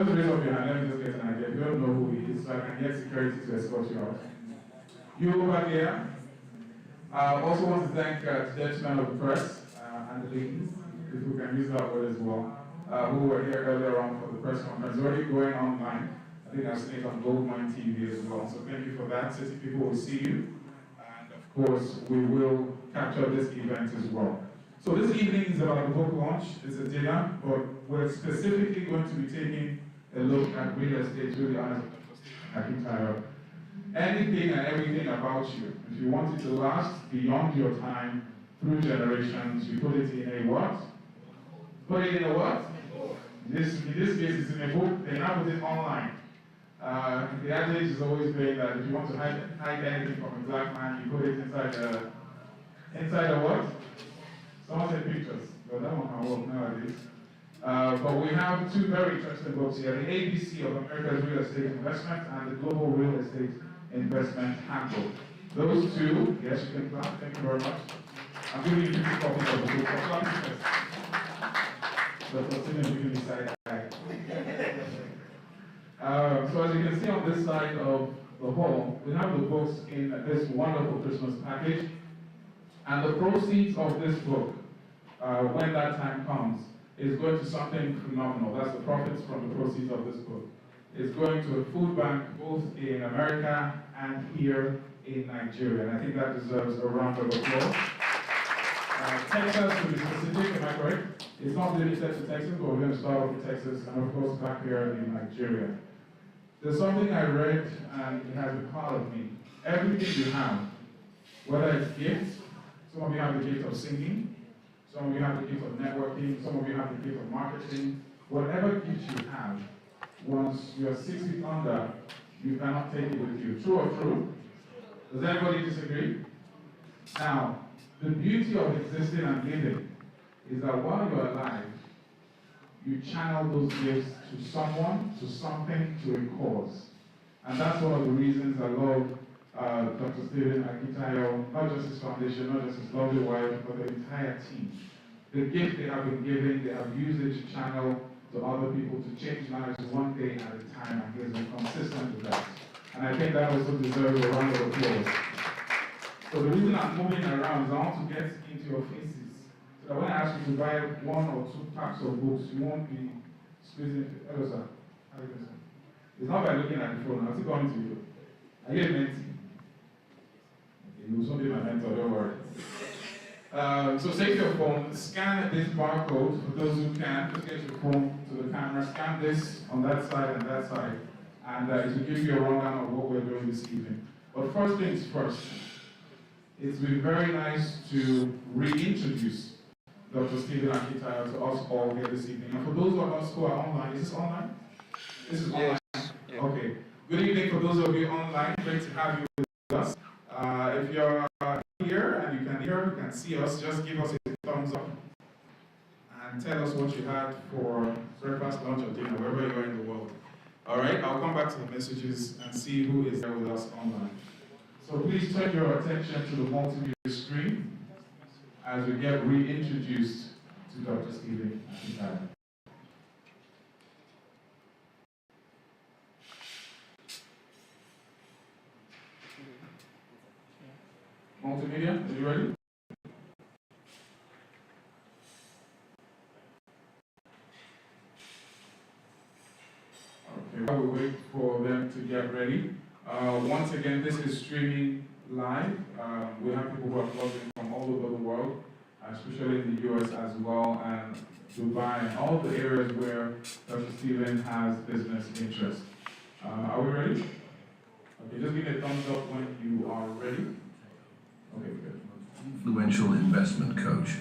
Just raise up your hand, let me just get an idea. If you don't know who he is, so I can get security to escort you out. You over here. I also want to thank the gentlemen of the press and the ladies, if we can use that word as well, who were here earlier on for the press conference. It's already going online. I think I've seen it on Goldmine TV as well. So thank you for that. City people will see you. And of course, we will capture this event as well. So this evening is about the book launch. It's a dinner, but we're specifically going to be taking a look at real estate through the eyes of Akintayo. Anything and everything about you. If you want it to last beyond your time, through generations, you put it in a what? Put it in a what? In this case, it's in a book. They now put it online. The adage is always been that if you want to hide anything from a black man, you put it inside a what? Someone said pictures, but that one can work nowadays. But we have two very interesting books here: the ABC of America's Real Estate Investment and the Global Real Estate Investment Handbook. Those two, yes, you can clap. Thank you very much. I'm giving you 50 copies of the book. That's giving me side eye. So as you can see on this side of the hall, we have the books in this wonderful Christmas package. And the proceeds of this book, when that time comes, is going to something phenomenal. That's the profits from the proceeds of this book. It's going to a food bank both in America and here in Nigeria. And I think that deserves a round of applause. Texas, to be specific, am I correct? It's not limited to Texas, but we're going to start off with Texas and of course back here in Nigeria. There's something I read and it has been part of me. Everything you have, whether it's gifts, some of you have the gift of singing, some of you have the gift of networking, some of you have the gift of marketing. Whatever gift you have, once you're 6 feet under, you cannot take it with you. True or true? Does anybody disagree? Now, the beauty of existing and living is that while you're alive, you channel those gifts to someone, to something, to a cause. And that's one of the reasons I love Dr. Stephen Akintayo, not just his foundation, not just his lovely wife, but the entire team. The gift they have been given, they have used it to channel to other people to change lives one day at a time, and he has been consistent with that. And I think that also deserves a round of applause. So the reason I'm moving around is I want to get into your faces. So that when I ask you to buy 1 or 2 packs of books, you won't be squeezing. Hello, sir. How are you doing, sir? It's not by looking at the phone. I'm still coming to you. Are you a mentee? You will soon be my mentor, don't worry. So take your phone, scan this barcode for those who can. Just get your phone to the camera, scan this on that side and that side, and it will give you a rundown of what we're doing this evening. But first things first, it's been very nice to reintroduce Dr. Stephen Akintayo to us all here this evening. And for those of us who are online, is this online? This is online? Yes. Yeah. Okay. Good evening for those of you online. Great to have you with us. If you're here and you can see us, just give us a thumbs up and tell us what you had for breakfast, lunch, or dinner, wherever you are in the world. All right, I'll come back to the messages and see who is there with us online. So please turn your attention to the multimedia screen as we get reintroduced to Dr. Stephen Akintayo. Multimedia, are you ready? Okay, while we wait for them to get ready, once again, this is streaming live. We have people who are plugged in from all over the world, especially in the US as well, and Dubai, and all the areas where Dr. Stephen has business interest. Are we ready? Okay, just give me a thumbs up when you are ready. Okay, good. Influential investment coach.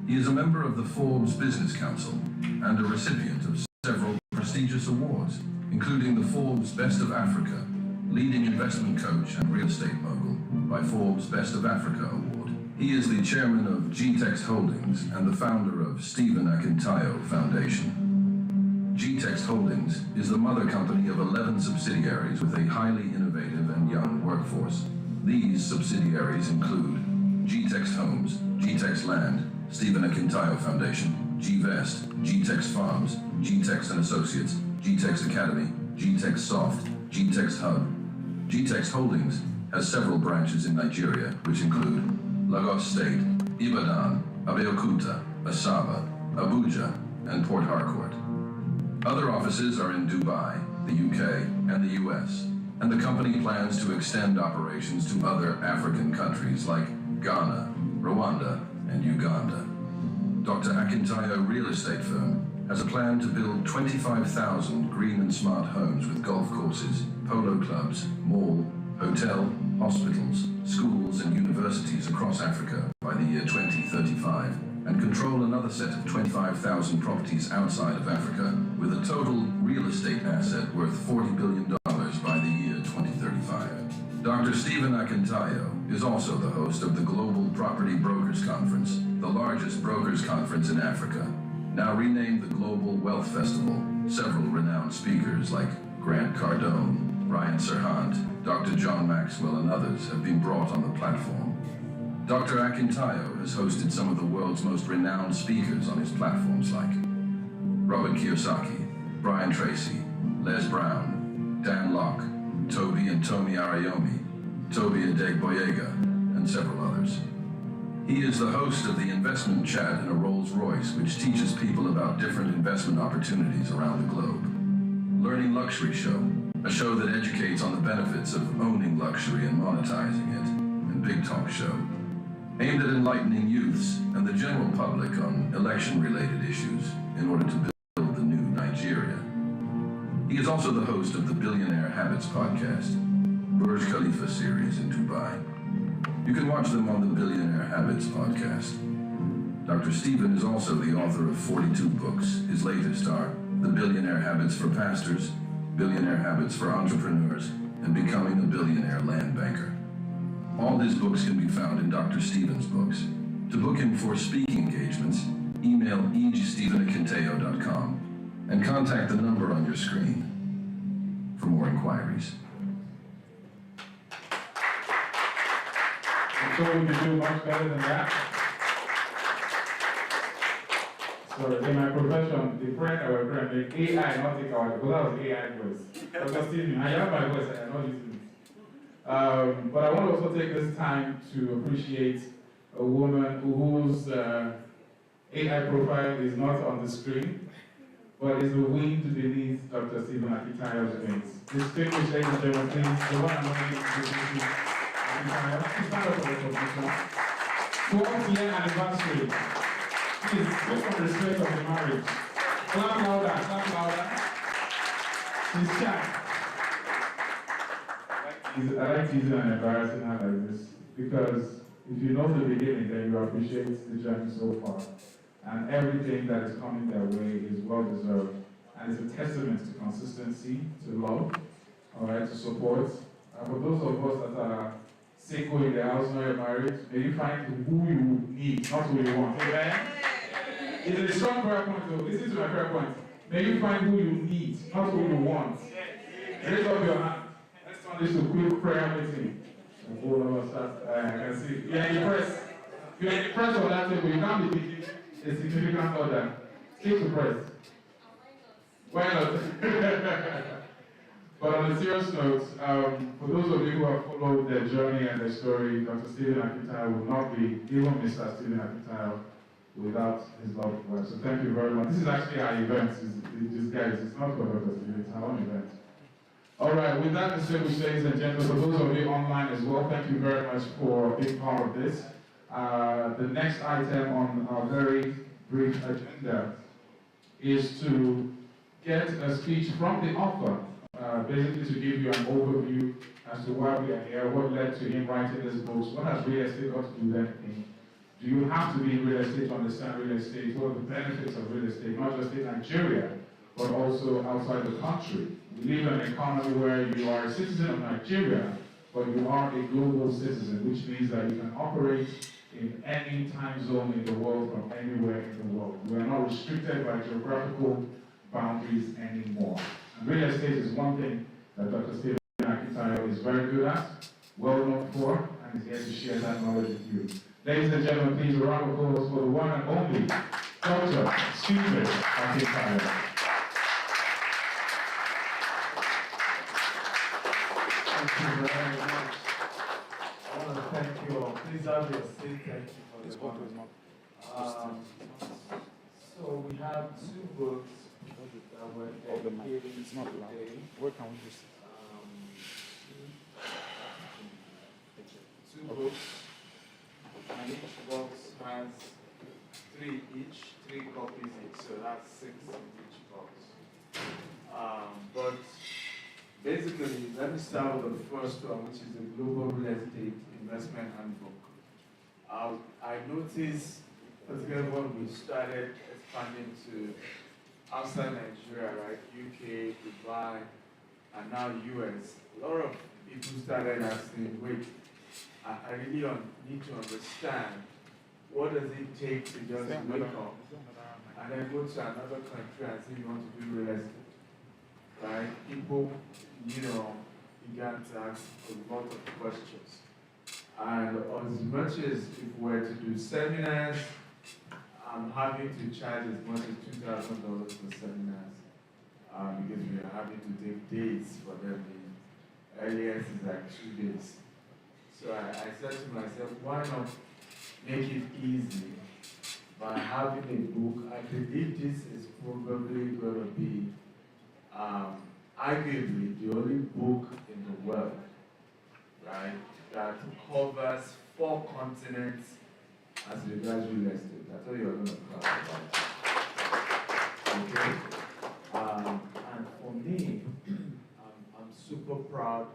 He is a member of the Forbes Business Council and a recipient of several prestigious awards, including the Forbes Best of Africa, Leading Investment Coach and Real Estate Mogul by Forbes Best of Africa Award. He is the chairman of GTEX Holdings and the founder of Stephen Akintayo Foundation. GTEX Holdings is the mother company of 11 subsidiaries with a highly innovative and young workforce. These subsidiaries include GTEX Homes, GTEX Land, Stephen Akintayo Foundation, GVest, GTEX Farms, GTEX and Associates, GTEx Academy, GTEx Soft, GTEx Hub. GTEx Holdings has several branches in Nigeria, which include Lagos State, Ibadan, Abeokuta, Asaba, Abuja, and Port Harcourt. Other offices are in Dubai, the UK, and the US, and the company plans to extend operations to other African countries like Ghana, Rwanda, and Uganda. Dr. Akintayo Real Estate Firm has a plan to build 25,000 green and smart homes with golf courses, polo clubs, mall, hotel, hospitals, schools, and universities across Africa by the year 2035, and control another set of 25,000 properties outside of Africa with a total real estate asset worth $40 billion by the year 2035. Dr. Stephen Akintayo is also the host of the Global Property Brokers Conference, the largest brokers conference in Africa, now renamed the Global Wealth Festival. Several renowned speakers like Grant Cardone, Ryan Serhant, Dr. John Maxwell, and others have been brought on the platform. Dr. Akintayo has hosted some of the world's most renowned speakers on his platforms like Robert Kiyosaki, Brian Tracy, Les Brown, Dan Locke, Toby and Tomi Arayomi, Toby Adegboyega, and several others. He is the host of the Investment Chat in a Rolls-Royce, which teaches people about different investment opportunities around the globe. Learning Luxury Show, a show that educates on the benefits of owning luxury and monetizing it, and Big Talk Show, aimed at enlightening youths and the general public on election-related issues in order to build the new Nigeria. He is also the host of the Billionaire Habits podcast, Burj Khalifa series in Dubai. You can watch them on the Billionaire Habits podcast. Dr. Stephen is also the author of 42 books. His latest are The Billionaire Habits for Pastors, Billionaire Habits for Entrepreneurs, and Becoming a Billionaire Land Banker. All his books can be found in Dr. Stephen's books. To book him for speaking engagements, email egstephenakintayo.com and contact the number on your screen for more inquiries. I'm sure we can do much better than that. So in my profession, the friend our friend, the AI, not take our, because that was AI voice. Dr. Stephen, I have my voice, I am not using it. But I want to also take this time to appreciate a woman whose AI profile is not on the screen, but is the wind beneath Dr. Stephen Akintayo's wings. Distinguished ladies and gentlemen, please, the one and only Akintayo. Stand up for recognition. 12th-year anniversary. Please, look for the respect of the marriage. Clap louder, clap louder. She's shy. I like teasing and embarrassing her like this, because if you know the beginning, then you appreciate the journey so far. And everything that is coming their way is well deserved. And it's a testament to consistency, to love, all right, to support. For those of us that are single in the house, not yet married, may you find who you need, not who you want. Amen? It's a strong prayer point, though. Listen to my prayer point. May you find who you need, not who you want. Raise up your hand. Let's turn this to a quick prayer meeting. All of us, I can see. You're in the press. You're in the press on that table. You can't be picking a significant order. Stick to press. Why not? But on a serious note, for those of you who have followed their journey and their story, Dr. Stephen Akintayo would not be even Mr. Stephen Akintayo without his loved wife. So thank you very much. This is actually our event. These guys, it's not for Dr. Stephen, it's our own event. All right, with that distinguished ladies and gentlemen, for those of you online as well, thank you very much for being part of this. The next item on our very brief agenda is to get a speech from the author, basically to give you an overview as to why we are here, what led to him writing this book, what has real estate got to do with anything. Do you have to be in real estate to understand real estate? What are the benefits of real estate, not just in Nigeria, but also outside the country? We live in an economy where you are a citizen of Nigeria, but you are a global citizen, which means that you can operate in any time zone in the world from anywhere in the world. We are not restricted by geographical boundaries anymore. And real estate is one thing that Dr. Stephen Akintayo is very good at, well known for, and is here to share that knowledge with you. Ladies and gentlemen, please a round of applause for the one and only Dr. Stephen Akintayo. Thank you very much. I want to thank you all. Please have your seat. Thank you for the honor. So we have two books that were dedicated today. Where can we just? Two books, and each box has three copies each, so that's 6 in each box. But basically, let me start with the first one, which is the Global Real Estate Investment Handbook. I noticed, particularly when we started expanding to outside Nigeria, right, UK, Dubai, and now US, a lot of people started asking, wait, I really need to understand what does it take to just wake up and then go to another country and say you want to do real estate, right? People, began to ask a lot of questions. And as much as if we were to do seminars, I'm having to charge as much as $2,000 for seminars because we are having to take days for them. The earliest is like 2 days. So I said to myself, why not make it easy by having a book? I believe this is probably going to be arguably the only book in the world, right, that covers 4 continents as regards real estate. That's what you're going to talk about. Okay? And for me, I'm super proud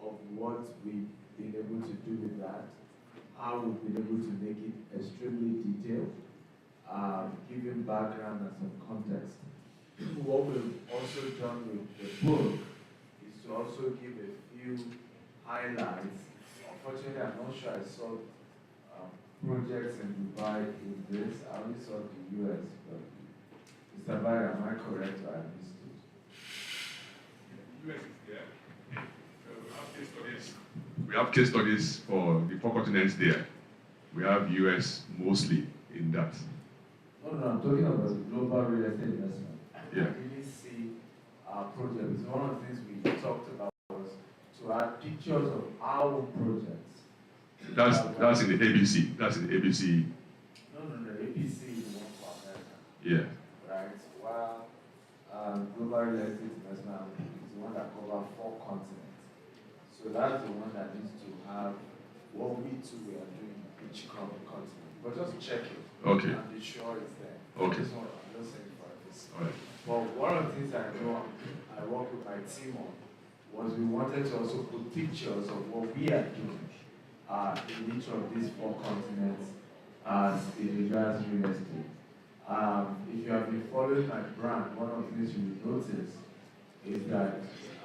of what we've been able to do with that, how we've been able to make it extremely detailed, giving background and some context. What we've also done with the book is to also give a few highlights. Unfortunately, I'm not sure I saw projects in Dubai in this. I only saw the US, but Mr. Bayer, am I correct or I missed it? The US is there. We have case studies. We have case studies for the 4 continents there. We have US mostly in that. No, I'm talking about the global real estate investment. Yeah. I really see our projects. One of the things we talked about was to add pictures of our projects. That's in the ABC. That's in the ABC. No, ABC is the one for America. Yeah. Right? While global real estate investment is the one that covers 4 continents. So that's the one that needs to have what we too are doing in each continent. But just check it. Okay. And be sure it's there. Okay. I'm just saying for this. All right. But one of the things I know I work with my team on was we wanted to also put pictures of what we are doing in each of these 4 continents as it regards real estate. If you have been following my brand, one of the things you will notice is that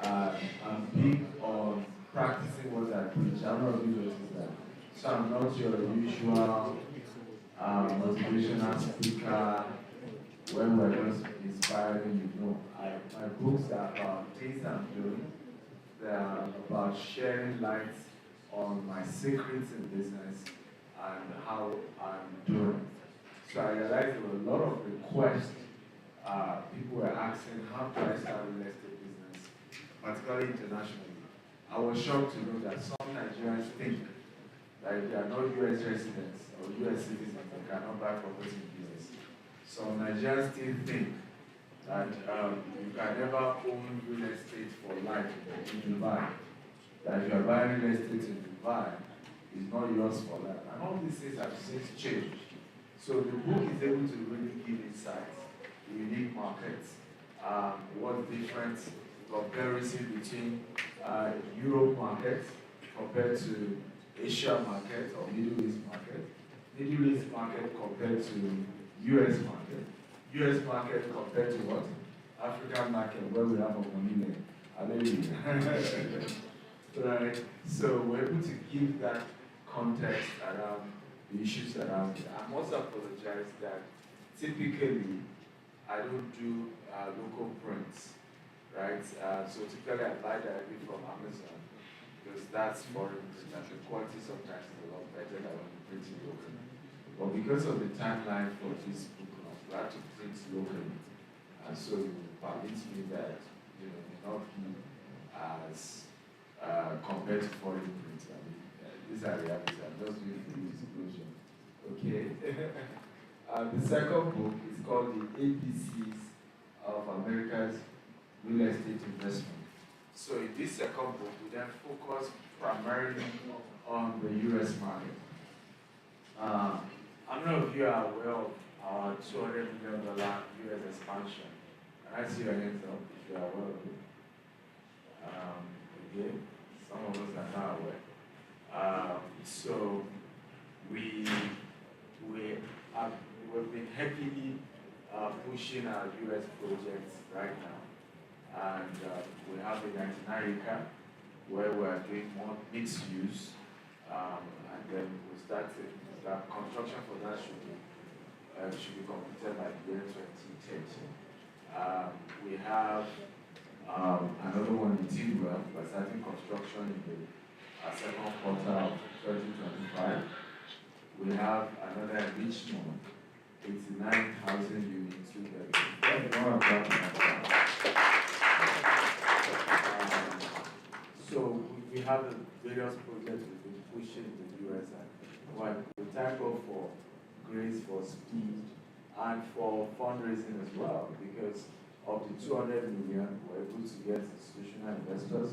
I'm big on practicing what I preach. I don't know if you notice that. So I'm not your usual motivational speaker when we're just inspiring, my books are about things I'm doing. They are about sharing light on my secrets in business and how I'm doing. So I realized there were a lot of requests. People were asking, how do I start a real estate business, particularly internationally? I was shocked to know that some Nigerians think that if they are not US residents or US citizens, they cannot buy property in US. So Nigerians still think that you can never own real estate for life in Dubai. That if you are buying real estate in Dubai, it's not yours for life. And all these things have since changed. So the book is able to really give insights, unique markets, what's different, comparison between Europe market compared to Asia market or Middle East market, Middle East market compared to US market, US market compared to what? African market, where we have a money. Right? So we're able to give that context around the issues around it. I must apologize that typically I don't do local prints, right? So typically I buy directly from Amazon because that's foreign and the quality sometimes is a lot better than when you print it locally. But because of the timeline for this book, we have to print locally, and so it permits me that may not be as compared to foreign print. I mean, these are realities. I'm just doing full disclosure. Okay. The second book is called The ABCs of America's Real Estate Investment. So in this second book, we then focus primarily on the US market. How many of you are aware of our $200 million US expansion? Can I see your hands up if you are aware of it? Okay, some of us are not aware. So we've been heavily pushing our US projects right now. And we have a 99-acre where we're doing more mixed use. And then we start construction for that should be completed by the year 2030. We have another one in Tidwell. We're starting construction in the second quarter of 2025. We have another in Richmond, 89,000 units. So we have the various projects we've been pushing in the US, and we thank God for grace, for speed, and for fundraising as well, because of the 200 million, we're able to get institutional investors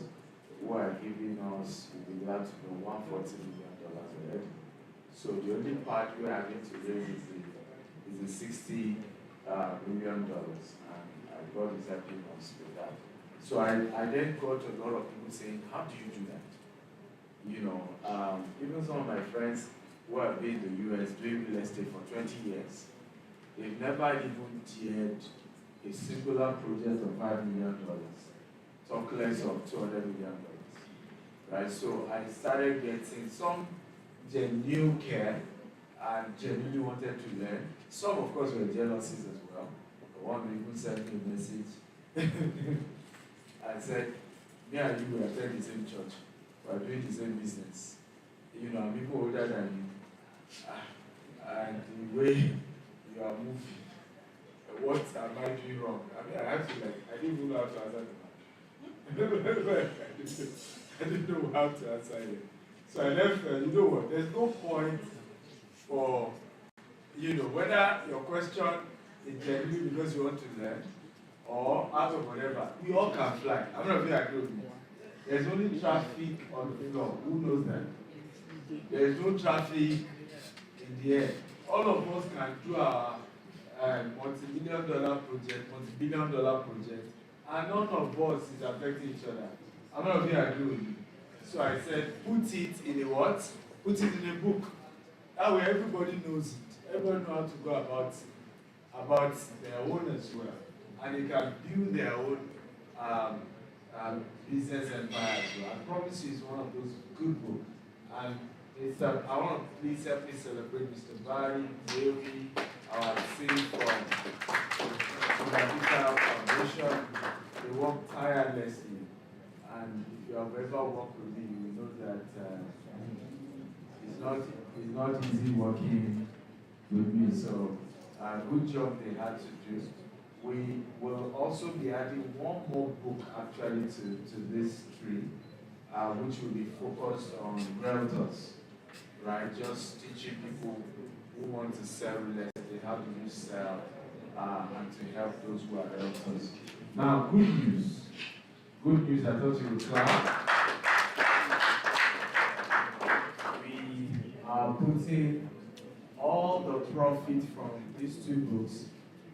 who are giving us, we'll be glad to know, $140 million already. So the only part we're having to raise is the $60 million, and God is helping us with that. So I then got a lot of people saying, how do you do that? You know, even some of my friends who have been in the US doing real estate for 20 years, they've never even dared a singular project of $5 million, talk less of $200 million. Right? So I started getting some genuine care and genuinely wanted to learn. Some, of course, were jealousies as well. One even sent me a message. I said, me and you will attend the same church. We are doing the same business. You know, I'm people older than you. And the way you are moving, what am I doing wrong? I mean, I have to I didn't even know how to answer the man. I didn't know how to answer it. So I left, you know what, there's no point for, you know, whether your question is genuine because you want to learn, or out of whatever, we all can fly. I'm not very agree with me. There's only traffic on the floor. Who knows that? There's no traffic in the air. All of us can do our multi-million dollar project, multi-billion dollar project, and none of us is affecting each other. I'm not very agree with me. So I said, put it in a what? Put it in a book. That way everybody knows it. Everybody knows how to go about their own as well. And they can build their own business empire as well. I promise you it's one of those good books. And it's, I want to please help me celebrate Mr. Barry, Naomi, our team from the Akintayo Foundation. They work tirelessly. And if you have ever worked with me, you know that it's not easy working with me. So, good job they had to do. We will also be adding one more book actually to this tree, which will be focused on realtors, right? Just teaching people who want to sell real estate, how do you sell, and to help those who are realtors. Now, good news. Good news, I thought you would clap. We are putting all the profit from these two books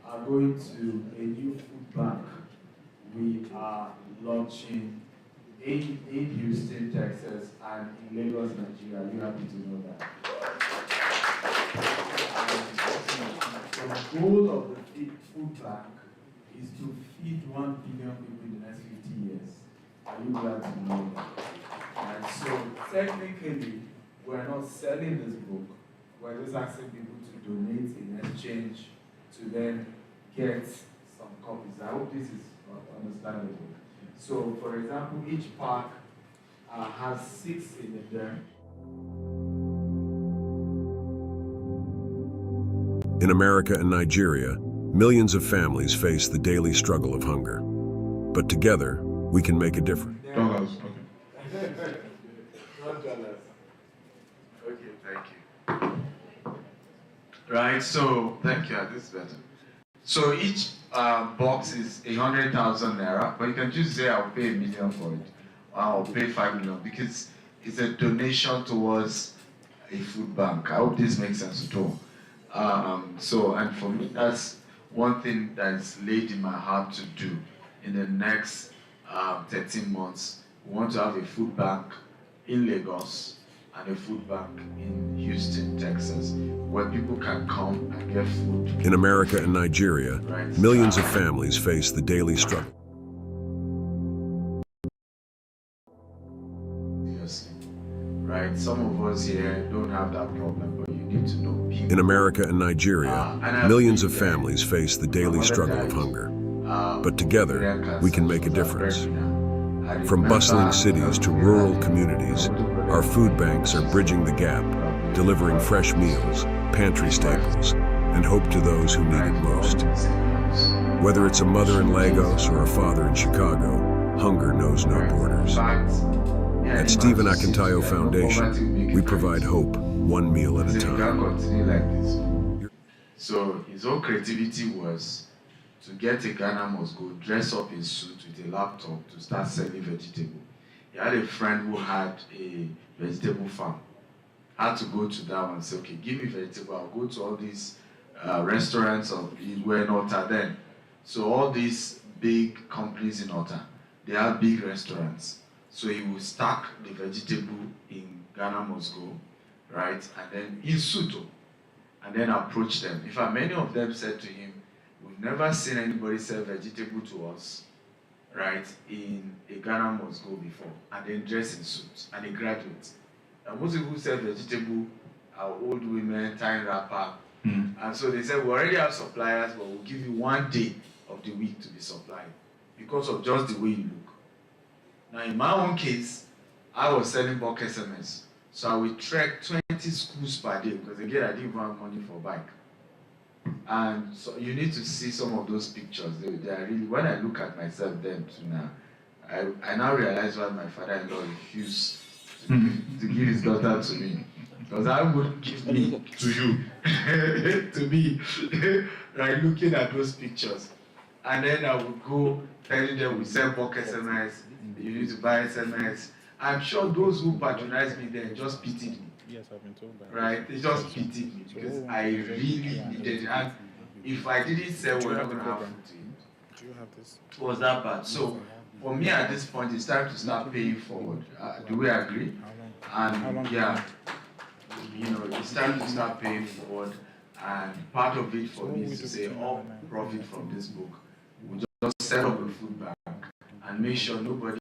are going to a new food bank we are launching in Houston, Texas, and in Lagos, Nigeria. Are you happy to know that? The goal of the food bank is to feed 1 billion people in the next 50 years. Are you glad to know that? And so technically, we're not selling this book. We're just asking people to donate in exchange to then get some copies. I hope this is understandable. So, for example, each pack has 6 in there. In America and Nigeria, millions of families face the daily struggle of hunger. But together, we can make a difference. $. Okay. right? So, thank you, this is better. So each box is 100,000 naira, but you can just say I'll pay 1 million for it, or I'll pay 5 million, because it's a donation towards a food bank. I hope this makes sense at all. So, and for me, that's one thing that's laid in my heart to do in the next 13 months. We want to have a food bank in Lagos and a food bank in Houston, Texas, where people can come and get food. In America and Nigeria, millions of families face the daily struggle. Right? Some of us here don't have that problem, but you need to know people. In America and Nigeria, millions of families face the daily struggle of hunger. But together, we can make a difference. From bustling cities to rural communities, our food banks are bridging the gap, delivering fresh meals, pantry staples, and hope to those who need it most. Whether it's a mother in Lagos or a father in Chicago, hunger knows no borders. At Stephen Akintayo Foundation, we provide hope, one meal at a time. So his whole creativity was to get a Ghana must go dress up in suit with a laptop to start selling vegetable. He had a friend who had a vegetable farm. Had to go to that one and say, okay, give me vegetable. I'll go to all these restaurants of where in Ota then. So all these big companies in Ota, they have big restaurants. So he would stack the vegetable in Ghana must go, right? And then in Suto, and then approach them. In fact, many of them said to him, we've never seen anybody sell vegetable to us, right, in a Ghana must go before, and then dress in suits, and a graduate. And most people who sell vegetable are old women tying wrapper. And so they said, we already have suppliers, but we'll give you 1 day of the week to be supplied because of just the way you look. Now, in my own case, I was selling bulk SMS. So I would trek 20 schools per day because again, I didn't have money for bike. And so you need to see some of those pictures. They are really, when I look at myself then to now, I now realize why my father-in-law refused to give his daughter to me. Because I wouldn't give me to you, to me, right, looking at those pictures. And then I would go telling them we sell bulk SMS, you need to buy SMS. I'm sure those who patronized me then just pitied me. Yes, I've been told that. Right? They just pitied me because I really needed it. And if I didn't sell, we're not going to have food to eat. Do you have this? It was that bad. So for me at this point, it's time to start paying forward. Do we agree? And yeah, you know, it's time to start paying forward. And part of it for me is to say all profit from this book, we just set up a food bank and make sure nobody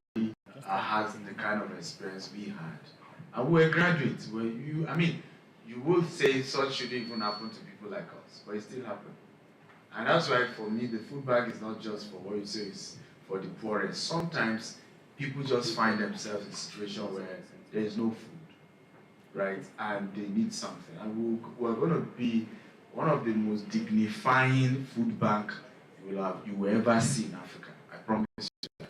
has the kind of experience we had. And we're graduates. You would say such shouldn't even happen to people like us, but it still happened. And that's why for me, the food bank is not just for what you say is for the poorest. Sometimes people just find themselves in a situation where there is no food, right? And they need something. And we're going to be one of the most dignifying food bank you will ever see in Africa. I promise you that.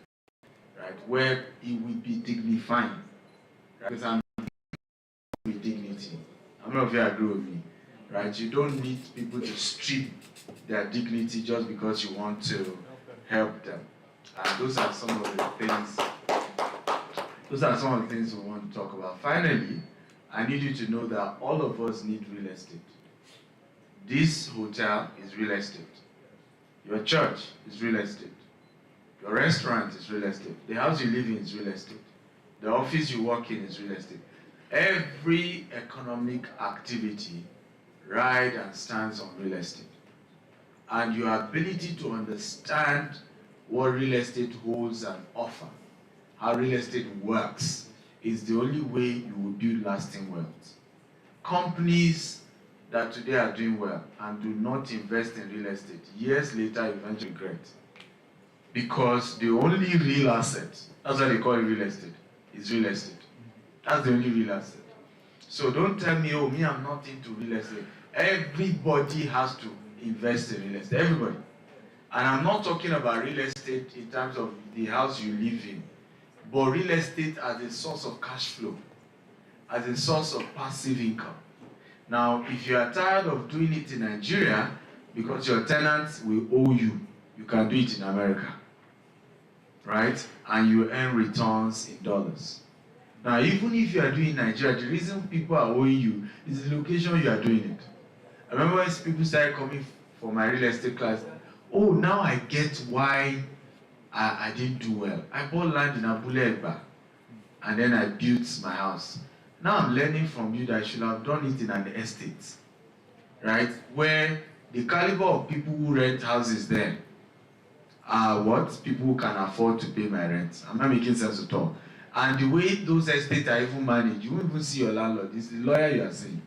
Right? Where it will be dignifying. Right? Because I'm with dignity. How many of you agree with me? Right? You don't need people to strip their dignity just because you want to help them. And those are some of the things. Those are some of the things we want to talk about. Finally, I need you to know that all of us need real estate. This hotel is real estate. Your church is real estate. Your restaurant is real estate. The house you live in is real estate. The office you work in is real estate. Every economic activity rides and stands on real estate. And your ability to understand what real estate holds and offers, how real estate works, is the only way you will build lasting wealth. Companies that today are doing well and do not invest in real estate, years later eventually regret. Because the only real asset, that's why they call it real estate, is real estate. That's the only real asset. So don't tell me, oh, me, I'm not into real estate. Everybody has to invest in real estate, everybody. And I'm not talking about real estate in terms of the house you live in, but real estate as a source of cash flow, as a source of passive income. Now, if you are tired of doing it in Nigeria, because your tenants will owe you, you can do it in America, right? And you earn returns in dollars. Now, even if you are doing Nigeria, the reason people are owing you is the location you are doing it. I remember when people started coming for my real estate class, oh, now I get why I didn't do well. I bought land in Abule Egba, and then I built my house. Now I'm learning from you that I should have done it in an estate, right? Where the caliber of people who rent houses there are what? People who can afford to pay my rent. I'm not making sense at all. And the way those estates are even managed, you won't even see your landlord. It's the lawyer you are seeing.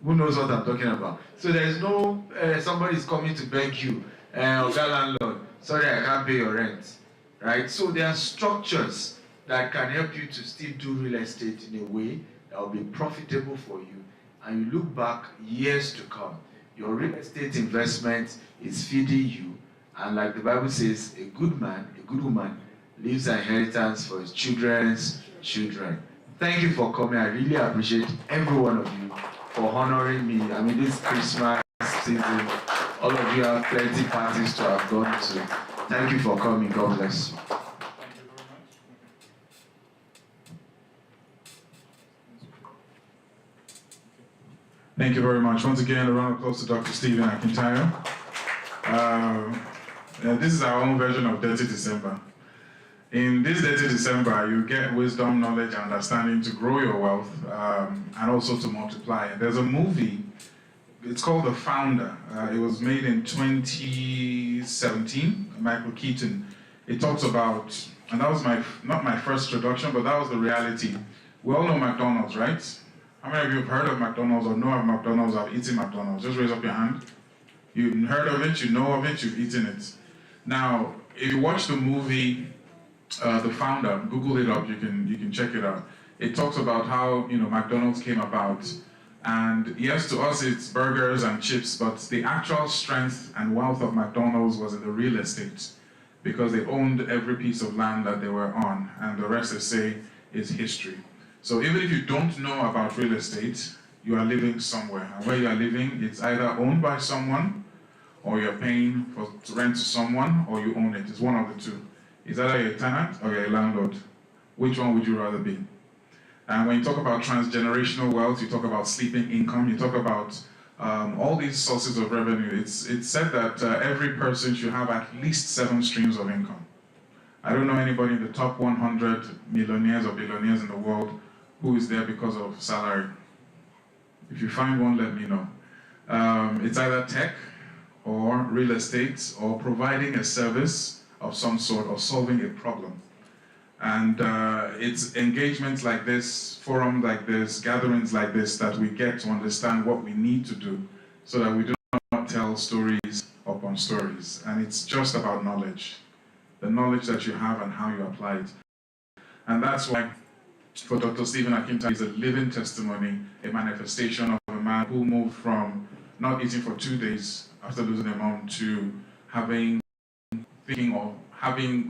Who knows what I'm talking about? So there's no, somebody is coming to beg you, Oga landlord, sorry, I can't pay your rent, right? So there are structures that can help you to still do real estate in a way that will be profitable for you. And you look back years to come, your real estate investment is feeding you. And like the Bible says, a good man, a good woman, leaves an inheritance for his children's children. Thank you for coming. I really appreciate every one of you for honoring me. I mean, this Christmas season, all of you have plenty parties to have gone to. Thank you for coming. God bless you. Thank you very much. Once again, a round of applause to Dr. Stephen Akintayo. This is our own version of Dirty December. In this Dirty December, you get wisdom, knowledge, and understanding to grow your wealth and also to multiply. There's a movie, it's called The Founder. It was made in 2017, Michael Keaton. It talks about, and that was not my first introduction, but that was the reality. We all know McDonald's, right? How many of you have heard of McDonald's or know of McDonald's or have eaten McDonald's? Just raise up your hand. You've heard of it, you know of it, you've eaten it. Now, if you watch the movie, The Founder, Google it up, you can check it out. It talks about how McDonald's came about. And yes, to us it's burgers and chips, but the actual strength and wealth of McDonald's was in the real estate, because they owned every piece of land that they were on, and the rest, they say, is history. So even if you don't know about real estate, you are living somewhere. And where you are living, it's either owned by someone, or you're paying for rent to someone, or you own it. It's one of the two. It's either you're a tenant or you're a landlord. Which one would you rather be? And when you talk about transgenerational wealth, you talk about sleeping income, you talk about all these sources of revenue. It's said that every person should have at least 7 streams of income. I don't know anybody in the top 100 millionaires or billionaires in the world who is there because of salary. If you find one, let me know. It's either tech or real estate or providing a service of some sort or solving a problem. And it's engagements like this, forums like this, gatherings like this that we get to understand what we need to do so that we do not tell stories upon stories. And it's just about knowledge, the knowledge that you have and how you apply it. And that's why for Dr. Stephen Akintayo is a living testimony, a manifestation of a man who moved from not eating for 2 days after losing a mom to having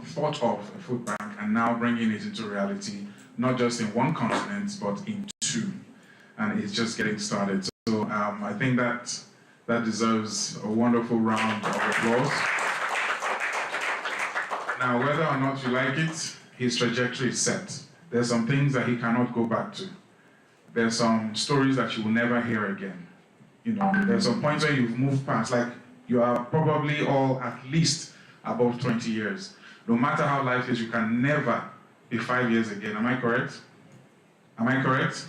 thought of a food bank and now bringing it into reality, not just in one continent, but in 2. And it's just getting started. So I think that deserves a wonderful round of applause. Now, whether or not you like it, his trajectory is set. There's some things that he cannot go back to. There's some stories that you will never hear again. There's some points where you've moved past, like you are probably all at least above 20 years. No matter how life is, you can never be 5 years again. Am I correct? Am I correct?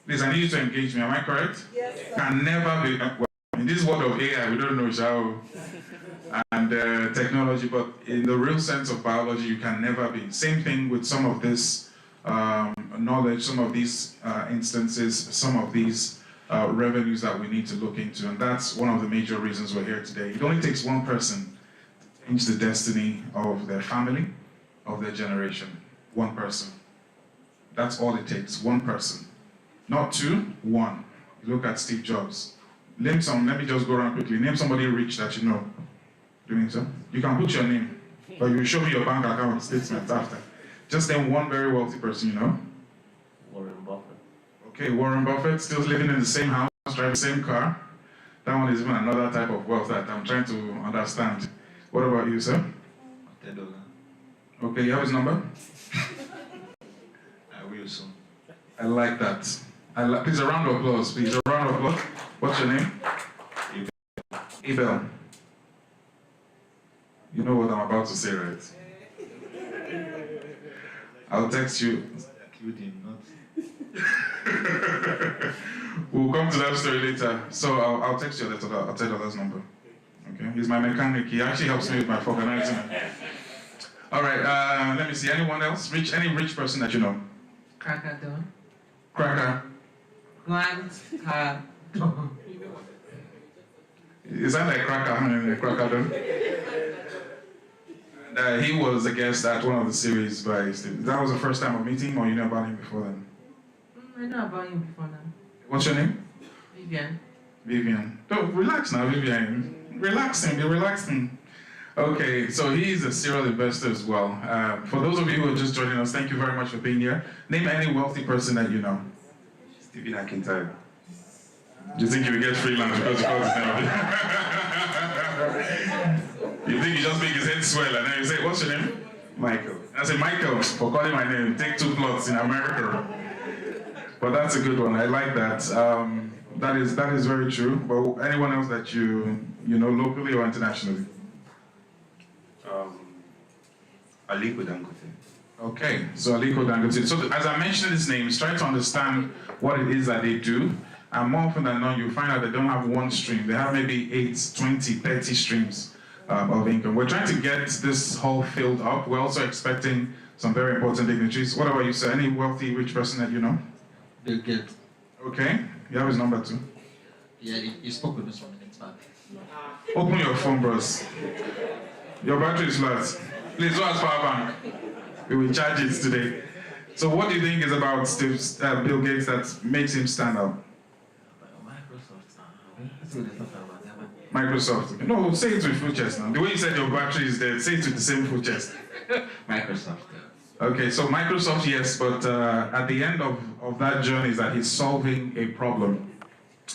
Please, I need you to engage me. Am I correct? Yes, sir. Can never be. Well, in this world of AI, we don't know how and technology, but in the real sense of biology, you can never be. Same thing with some of this knowledge, some of these instances, some of these revenues that we need to look into. And that's one of the major reasons we're here today. It only takes one person to change the destiny of their family, of their generation. One person. That's all it takes, one person. Not 2, 1. You look at Steve Jobs. Name some, let me just go around quickly. Name somebody rich that you know. Doing so? You can put your name, but you show me your bank account statement after. Just name one very wealthy person you know. Warren Buffett. Okay, Warren Buffett, still living in the same house, driving the same car. That one is even another type of wealth that I'm trying to understand. What about you, sir? $10. Okay, you have his number? I will soon. I like that. Please, a round of applause, please. A round of applause. What's your name? Abel. You know what I'm about to say, right? I'll text you. Killed him, not. We'll come to that story later. So I'll text you later. I'll tell you that's number. Okay? He's my mechanic. He actually helps me with my organizing. All right. Let me see. Anyone else? Any rich person that you know? Cracker done. Cracker. Done. Is that like Cracker? Cracker done? He was a guest at one of the series by Steve. That was the first time of meeting him, or you know about him before then? I know about him before now. What's your name? Vivian. Vivian. Don't relax now, Vivian. Relaxing, be relaxing. Okay, so he's a serial investor as well. For those of you who are just joining us, thank you very much for being here. Name any wealthy person that you know. Stephen Akintayo. Do you think you will get free lunch because you call his name? You think you just make his head swell and then you say, what's your name? Michael. I say, Michael, for calling my name, take 2 plots in America. But that's a good one, I like that. That is very true. But anyone else that you know locally or internationally? Aliko Dangote. Okay, so Aliko Dangote. So as I mentioned his names, try to understand what it is that they do. And more often than not, you find out they don't have one stream. They have maybe 8, 20, 30 streams of income. We're trying to get this hall filled up. We're also expecting some very important dignitaries. What about you, sir? Any wealthy, rich person that you know? Bill Gates. Okay, you have his number too. Yeah, he spoke with me some minutes back. Open your phone, bros. Your battery is flat. Please don't ask power bank. We will charge it today. So what do you think is about Bill Gates that makes him stand out? Microsoft. No, say it with full chest now. The way you said your battery is there, say it with the same full chest. Microsoft. Okay, so Microsoft, yes, but at the end of that journey is that he's solving a problem.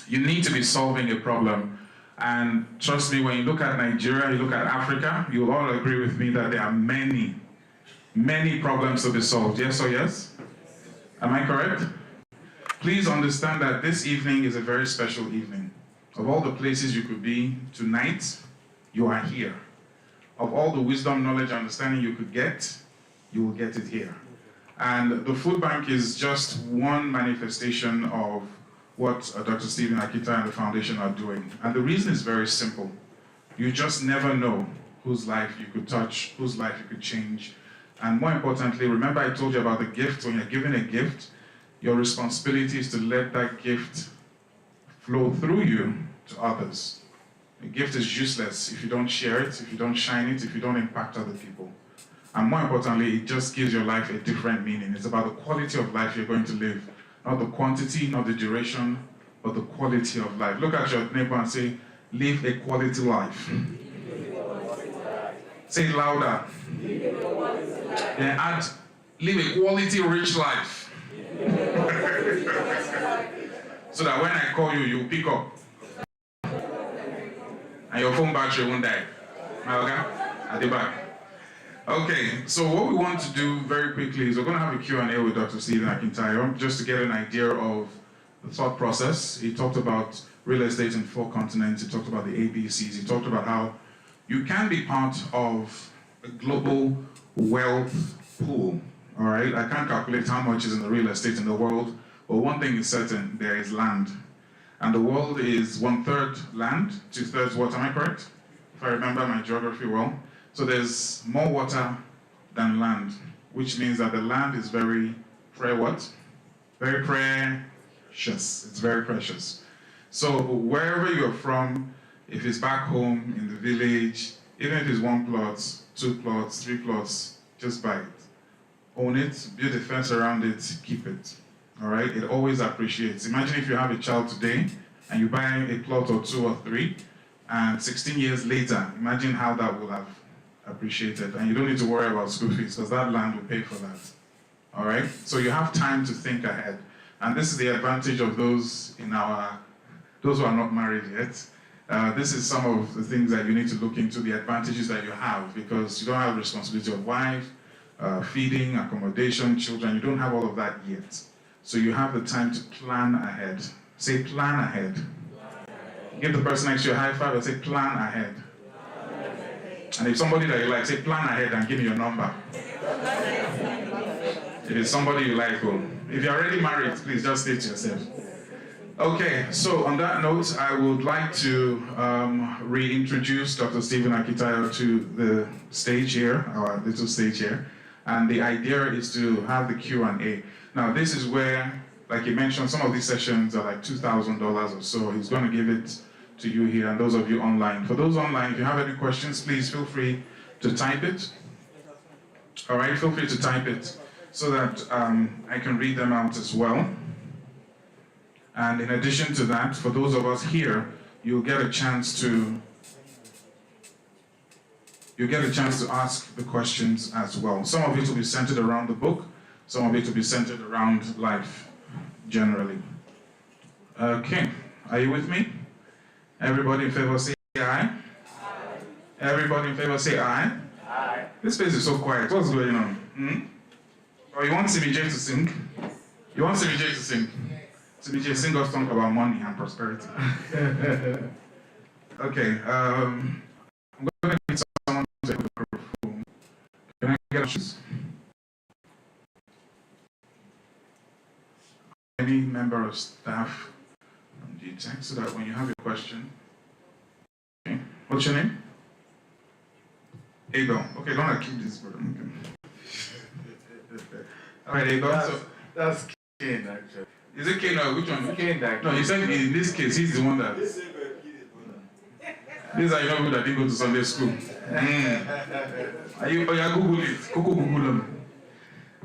You need to be solving a problem. And trust me, when you look at Nigeria, you look at Africa, you'll all agree with me that there are many, many problems to be solved. Yes or yes? Am I correct? Please understand that this evening is a very special evening. Of all the places you could be tonight, you are here. Of all the wisdom, knowledge, understanding you could get, you will get it here. And the food bank is just one manifestation of what Dr. Stephen Akintayo and the foundation are doing. And the reason is very simple. You just never know whose life you could touch, whose life you could change. And more importantly, remember I told you about the gift. When you're given a gift, your responsibility is to let that gift flow through you to others. A gift is useless if you don't share it, if you don't shine it, if you don't impact other people. And more importantly, it just gives your life a different meaning. It's about the quality of life you're going to live. Not the quantity, not the duration, but the quality of life. Look at your neighbor and say, live a quality life. Say it louder. Then add, live a quality rich life. So that when I call you, you pick up. And your phone battery won't die. Okay? At the back. Okay, so what we want to do very quickly is we're going to have a Q&A with Dr. Stephen Akintayo, just to get an idea of the thought process. He talked about real estate in 4 continents. He talked about the ABCs. He talked about how you can be part of a global wealth pool, all right? I can't calculate how much is in the real estate in the world, but one thing is certain, there is land. And the world is 1/3 land, 2/3 water, am I correct? If I remember my geography well. So there's more water than land, which means that the land is very Very precious. It's very precious. So wherever you're from, if it's back home in the village, even if it's 1 plot, 2 plots, 3 plots, just buy it. Own it, build a fence around it, keep it. All right? It always appreciates. Imagine if you have a child today and you buy a plot or 2 or 3, and 16 years later, imagine how that will have appreciated. And you don't need to worry about school fees because that land will pay for that. All right? So you have time to think ahead. And this is the advantage of those who are not married yet. This is some of the things that you need to look into, the advantages that you have, because you don't have the responsibility of wife, feeding, accommodation, children. You don't have all of that yet. So you have the time to plan ahead. Say, plan ahead. Give the person next to you a high five and say, plan ahead. And if somebody that you like, say, plan ahead and give me your number. If it's somebody you like, oh, if you're already married, please just stay to yourself. Okay, so on that note, I would like to reintroduce Dr. Stephen Akintayo to the stage here, our little stage here. And the idea is to have the Q&A. Now, this is where, like he mentioned, some of these sessions are like $2,000 or so. He's going to give it to you here, and those of you online. For those online, if you have any questions, please feel free to type it. All right, feel free to type it so that I can read them out as well. And in addition to that, for those of us here, you'll get a chance to ask the questions as well. Some of it will be centered around the book, some of it will be centered around life generally. Okay, are you with me? Everybody in favor say aye. Aye. Everybody in favor say aye. Aye. This place is so quiet. What's going on? Oh, you want CBJ to sing? Yes. You want CBJ to sing? Yes. CBJ, sing us song about money and prosperity. Okay, I'm going to need someone to take the microphone. Can I get a shoes? Any member of staff from GTech, so that when you have a question. Okay. What's your name? Abel. Okay, don't keep this for them. Okay. All right, Abel. That's Kane, actually. Is it Kane or which one? Kane, No, you said in this case, he's the one that. These are you know people that didn't go to Sunday school. Are you Google it? Google them.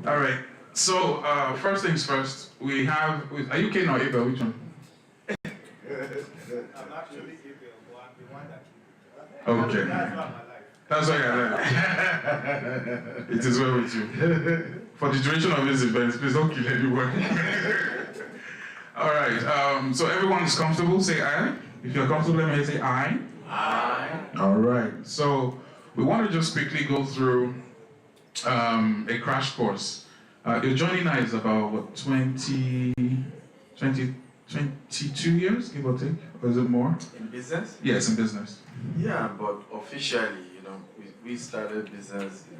All right. So first things first, we have. Are you Kane or Abel? Which one? I'm actually Abel, but I'm the one that. Okay. That's not my life. That's why you're alive. It is well with you. For the duration of this event, please don't kill anyone. All right. So everyone is comfortable. Say aye. If you're comfortable, let me say aye. Aye. All right. So we want to just quickly go through a crash course. Your journey now is about what, 22 years, give or take, or is it more? In business? Yes, in business. Yeah, but officially, we started business in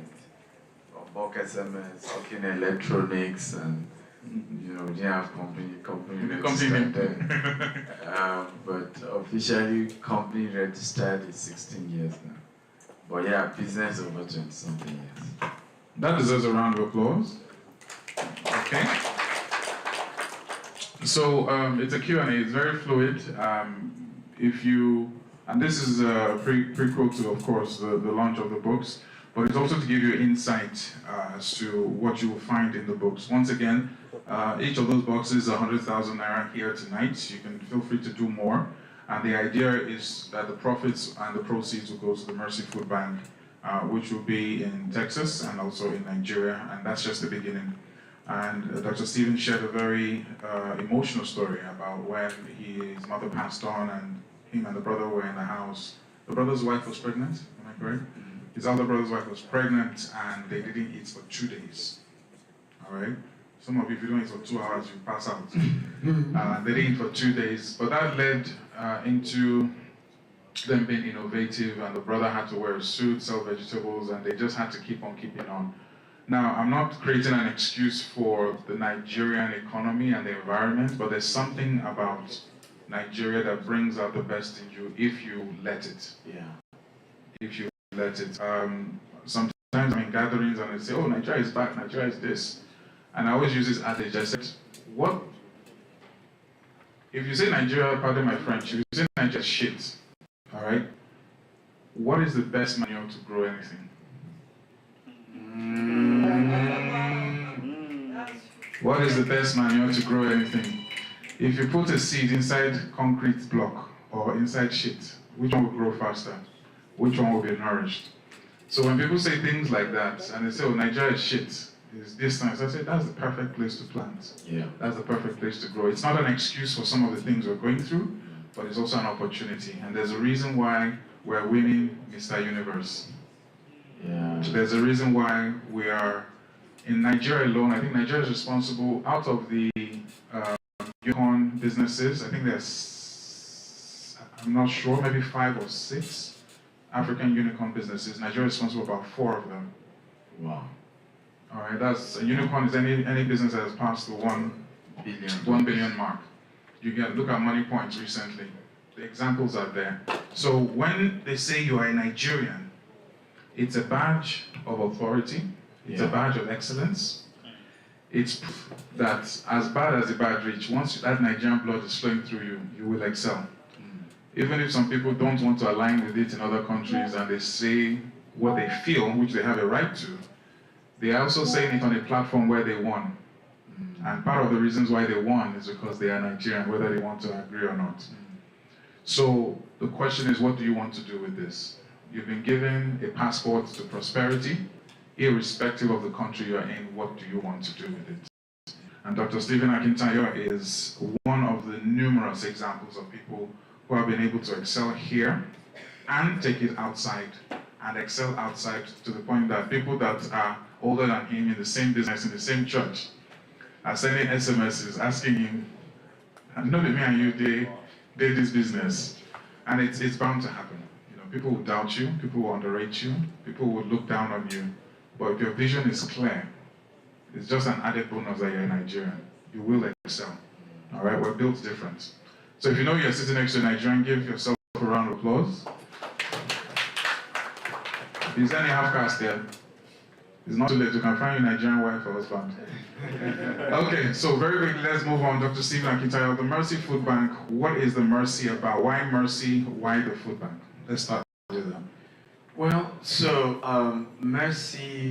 bulk SMS, talking electronics, and we didn't have company registered. But officially, company registered is 16 years now. But yeah, business over 20-something years. That deserves a round of applause. Okay. So it's a Q&A. It's very fluid. And this is a prequel to, of course, the launch of the books, but it's also to give you insight as to what you will find in the books. Once again, each of those boxes is 100,000 naira here tonight. You can feel free to do more. And the idea is that the profits and the proceeds will go to the Mercy Food Bank, which will be in Texas and also in Nigeria, and that's just the beginning. And Dr. Stephen shared a very emotional story about when his mother passed on and him and the brother were in the house. The brother's wife was pregnant, am I correct? His other brother's wife was pregnant and they didn't eat for 2 days. All right? Some of you, if you don't eat for 2 hours, you pass out. They didn't eat for 2 days, but that led into them being innovative, and the brother had to wear a suit, sell vegetables, and they just had to keep on keeping on. Now, I'm not creating an excuse for the Nigerian economy and the environment, but there's something about Nigeria that brings out the best in you if you let it. Yeah. If you let it. Sometimes I'm in gatherings and they say, oh, Nigeria is back, Nigeria is this. And I always use this adage. I said, what? If you say Nigeria, pardon my French, if you say Nigeria is shit, all right, what is the best manual to grow anything? What is the best manual to grow anything? If you put a seed inside concrete block or inside shit, which one will grow faster? Which one will be nourished? So when people say things like that, and they say, oh, Nigeria is shit, is distance. I said, that's the perfect place to plant. Yeah. That's the perfect place to grow. It's not an excuse for some of the things we're going through, but it's also an opportunity. And there's a reason why we're winning Mr. Universe. Yeah. There's a reason why we are in Nigeria alone. I think Nigeria is responsible, out of the unicorn businesses, I think there's, I'm not sure, maybe 5 or 6 African unicorn businesses. Nigeria is responsible for about 4 of them. Wow. All right, that's a unicorn is any business that has passed the 1 billion mark. You can look at Money Points recently. The examples are there. So when they say you are a Nigerian, it's a badge of authority. It's a badge of excellence. It's proof that as bad as the bad rich, once that Nigerian blood is flowing through you, you will excel. Even if some people don't want to align with it in other countries and they say what they feel, which they have a right to, they are also saying it on a platform where they won. And part of the reasons why they won is because they are Nigerian, whether they want to agree or not. So the question is, what do you want to do with this? You've been given a passport to prosperity. Irrespective of the country you're in, what do you want to do with it? And Dr. Stephen Akintayo is one of the numerous examples of people who have been able to excel here and take it outside, and excel outside to the point that people that are older than him in the same business, in the same church, are sending SMSs asking him, I know that me and you did this business, and it's bound to happen. You know, people will doubt you, people will underrate you, people will look down on you. But if your vision is clear, it's just an added bonus that you're a Nigerian. You will excel. All right, we're built different. So if you know you're sitting next to a Nigerian, give yourself a round of applause. Is there any half caste there? It's not too late. You can find your Nigerian wife or husband. Okay, so very quickly, let's move on. Dr. Stephen Akintayo, the Mercy Food Bank. What is the Mercy about? Why Mercy? Why the food bank? Let's start with that. Well, so mercy,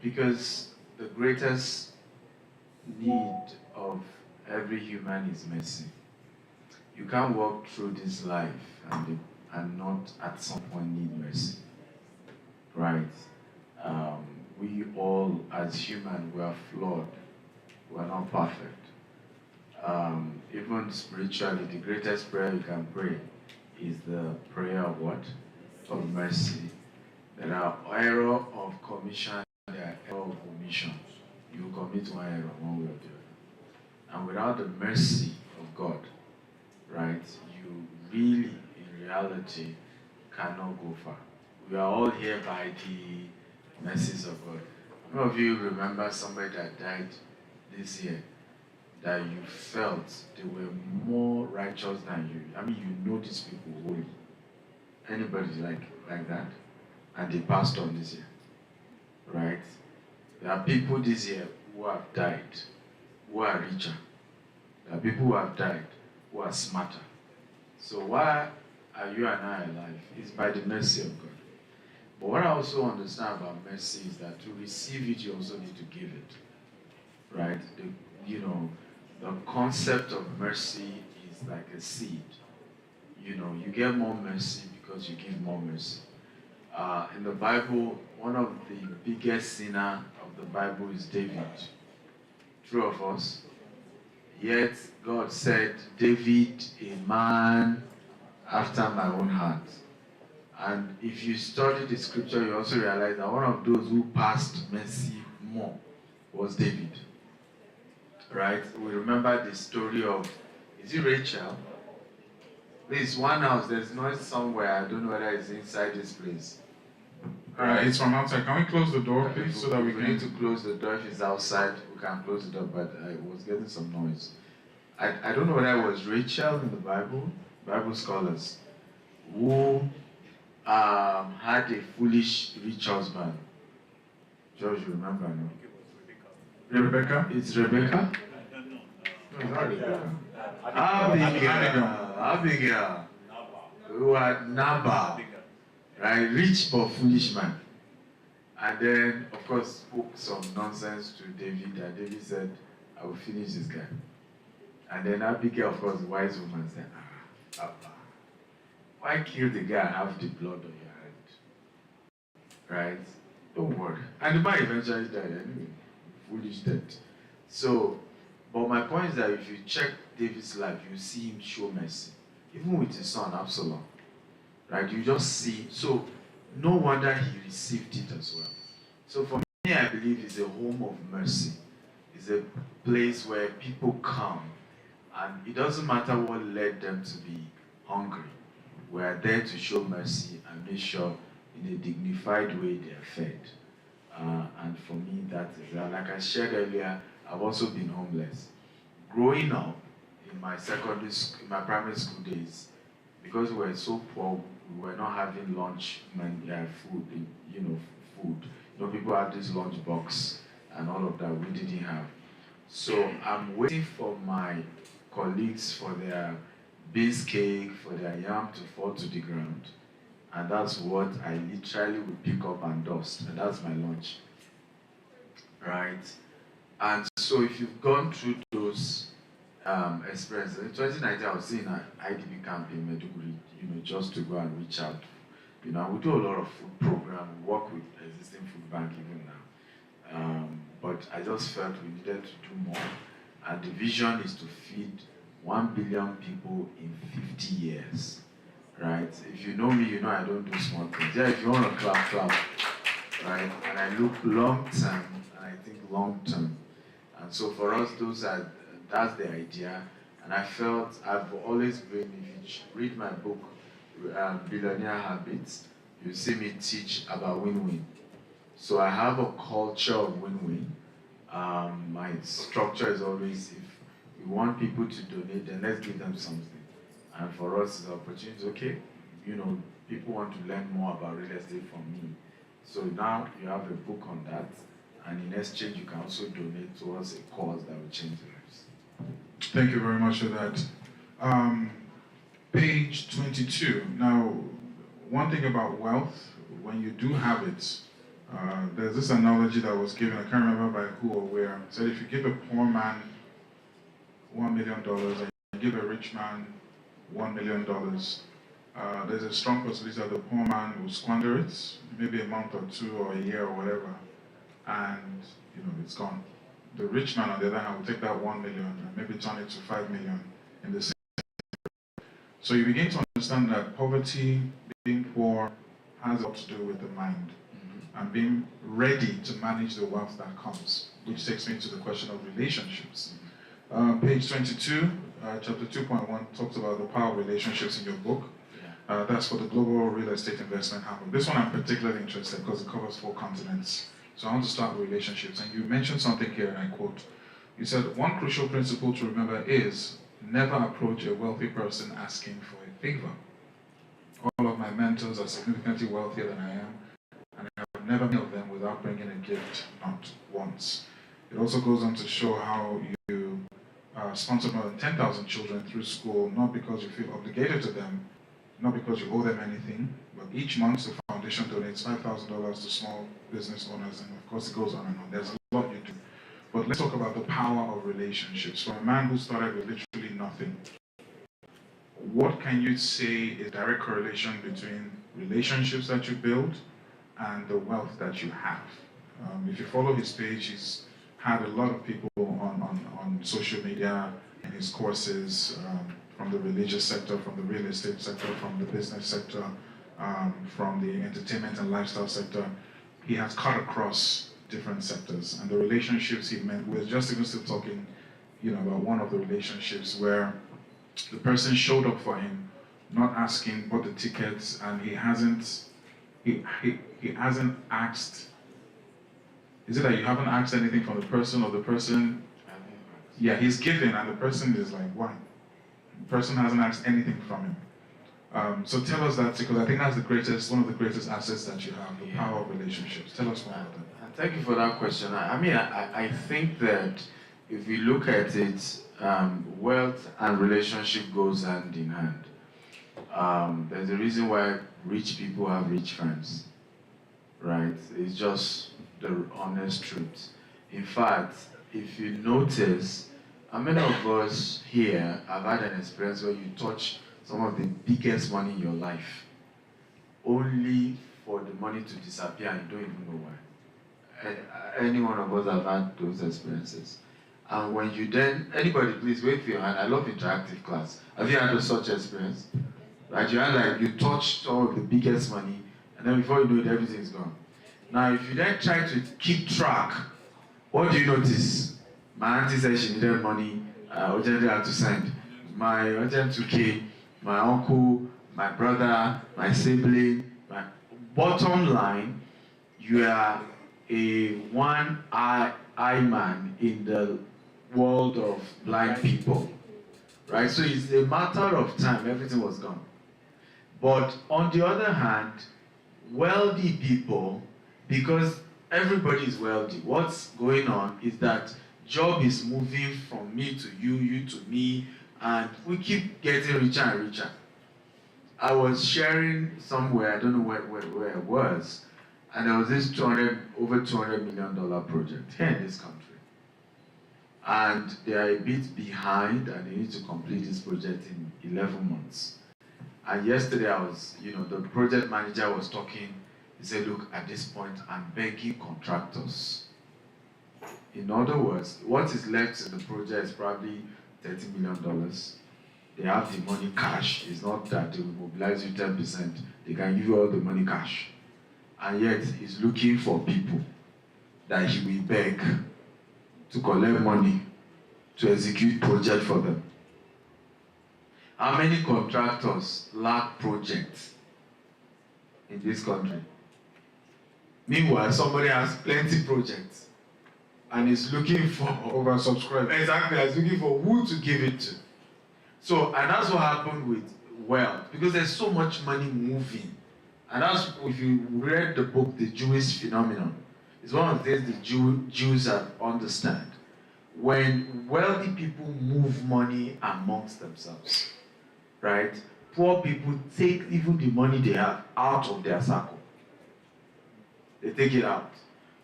because the greatest need of every human is mercy. You can't walk through this life and not at some point need mercy, right? We all, as humans, we are flawed. We are not perfect. Even spiritually, the greatest prayer you can pray is the prayer of what? Of mercy. There are error of commission, there are error of omission. You commit one error, one way or the other. And without the mercy of God, right, you really, in reality, cannot go far. We are all here by the mercies of God. How many of you remember somebody that died this year that you felt they were more righteous than you? I mean, you know these people holy. Anybody like that? And they passed on this year, right? There are people this year who have died, who are richer. There are people who have died, who are smarter. So why are you and I alive? It's by the mercy of God. But what I also understand about mercy is that to receive it, you also need to give it, right? The concept of mercy is like a seed. You know, you get more mercy because you give more mercy. In the Bible, one of the biggest sinner of the Bible is David. True of us. Yet God said, David, a man after my own heart. And if you study the scripture, you also realize that one of those who passed mercy more was David. Right? We remember the story of, is it Rachel? There's one house, there's noise somewhere, I don't know whether it's inside this place. It's from outside. Can we close the door, please, so that we need to close the door. If it's outside, we can close the door, but I was getting some noise. I don't know whether it was Rachel in the Bible scholars, who had a foolish rich husband. George, you remember, no? Rebecca? It's Rebecca? No, it's not Rebecca. Abigail. Who had Nabal. Right, rich but foolish man. And then, of course, spoke some nonsense to David, and David said, I will finish this guy. And then Abigail, of course, the wise woman said, Papa, why kill the guy and have the blood on your hand? Right? Don't worry. And the man eventually died anyway. reach that. So, but my point is that if you check David's life, you see him show mercy, even with his son Absalom, right? You just see. So, no wonder he received it as well. So for me, I believe it's a home of mercy. It's a place where people come, and it doesn't matter what led them to be hungry. We are there to show mercy and make sure in a dignified way they are fed. And for me, that is, like I shared earlier, I've also been homeless. Growing up in my primary school days, because we were so poor, we were not having lunch, food, food. People had this lunch box and all of that we didn't have. So I'm waiting for my colleagues for their beans cake, for their yam to fall to the ground. And that's what I literally would pick up and dust. And that's my lunch. Right? And so if you've gone through those experiences, in 2019 I was in an IDP camp in Maiduguri, just to go and reach out. We do a lot of food program, we work with existing food bank even now. But I just felt we needed to do more. And the vision is to feed 1 billion people in 50 years. Right? If you know me, you know I don't do small things. Yeah, if you want to clap, right? And I look long term, and I think long term. And so for us, that's the idea. And I felt I've always been, if you read my book, Billionaire Habits, you see me teach about win-win. So I have a culture of win-win. My structure is always, if we want people to donate, then let's give them something. And for us, it's an opportunity, okay, people want to learn more about real estate from me. So now you have a book on that, and in exchange, you can also donate towards a cause that will change lives. Thank you very much for that. Page 22. Now, one thing about wealth, when you do have it, there's this analogy that was given, I can't remember by who or where. It said if you give a poor man $1 million and you give a rich man $1 million, there's a strong possibility that the poor man will squander it, maybe a month or two or a year or whatever, and it's gone. The rich man, on the other hand, will take that 1 million and maybe turn it to 5 million in the same. So you begin to understand that poverty, being poor, has a lot to do with the mind and being ready to manage the wealth that comes, which takes me to the question of relationships. Page 22, chapter 2.1 talks about the power of relationships in your book. That's for the Global Real Estate Investment Handbook. This one I'm particularly interested because it covers 4 continents. So I want to start with relationships. And you mentioned something here, and I quote. You said, one crucial principle to remember is never approach a wealthy person asking for a favor. All of my mentors are significantly wealthier than I am, and I have never met them without bringing a gift, not once. It also goes on to show how you sponsor more than 10,000 children through school, not because you feel obligated to them, not because you owe them anything, but each month the foundation donates $5,000 to small business owners, and of course it goes on and on. There's a lot you do. But let's talk about the power of relationships. For a man who started with literally nothing, what can you say is direct correlation between relationships that you build and the wealth that you have? If you follow his page, he's had a lot of people on social media in his courses, from the religious sector, from the real estate sector, from the business sector, from the entertainment and lifestyle sector. He has cut across different sectors, and the relationships he met, we're just even still talking, about one of the relationships where the person showed up for him, not asking, bought the tickets, and he hasn't asked. Is it that you haven't asked anything from the person, or the person? Yeah, he's given, and the person is like, why? The person hasn't asked anything from him. So tell us that, because I think that's one of the greatest assets that you have, the power of relationships. Tell us more about that. Thank you for that question. I think that if we look at it, wealth and relationship goes hand in hand. There's a reason why rich people have rich friends, right? It's just the honest truth. In fact, if you notice, many of us here have had an experience where you touch some of the biggest money in your life, only for the money to disappear and you don't even know why. any one of us have had those experiences. And when you then, anybody please wait for your hand. I love interactive class. Have you had such experience? Right, you had like, you touched all of the biggest money, and then before you know it, everything's gone. Now, if you then try to keep track, what do you notice? My auntie said she needed money, urgently had to send. My urgent 2K, my uncle, my brother, my sibling, my bottom line, you are a one-eye man in the world of blind people, right? So it's a matter of time, everything was gone. But on the other hand, wealthy people, because everybody is wealthy, what's going on is that job is moving from me to you, you to me, and we keep getting richer and richer. I was sharing somewhere, I don't know where it was, and there was this over $200 million project here in this country. And they are a bit behind, and they need to complete this project in 11 months. And yesterday I was, the project manager was talking. He said, look, at this point, I'm begging contractors. In other words, what is left in the project is probably $30 million. They have the money cash. It's not that they will mobilize you 10%. They can give you all the money cash. And yet, he's looking for people that he will beg to collect money to execute project for them. How many contractors lack projects in this country? Meanwhile, somebody has plenty projects and is looking for oversubscribed. Exactly, is looking for who to give it to. So, and that's what happened with wealth, because there's so much money moving. And that's, if you read the book, The Jewish Phenomenon, it's one of the things the Jews have understand. When wealthy people move money amongst themselves, right? Poor people take even the money they have out of their circle. They take it out.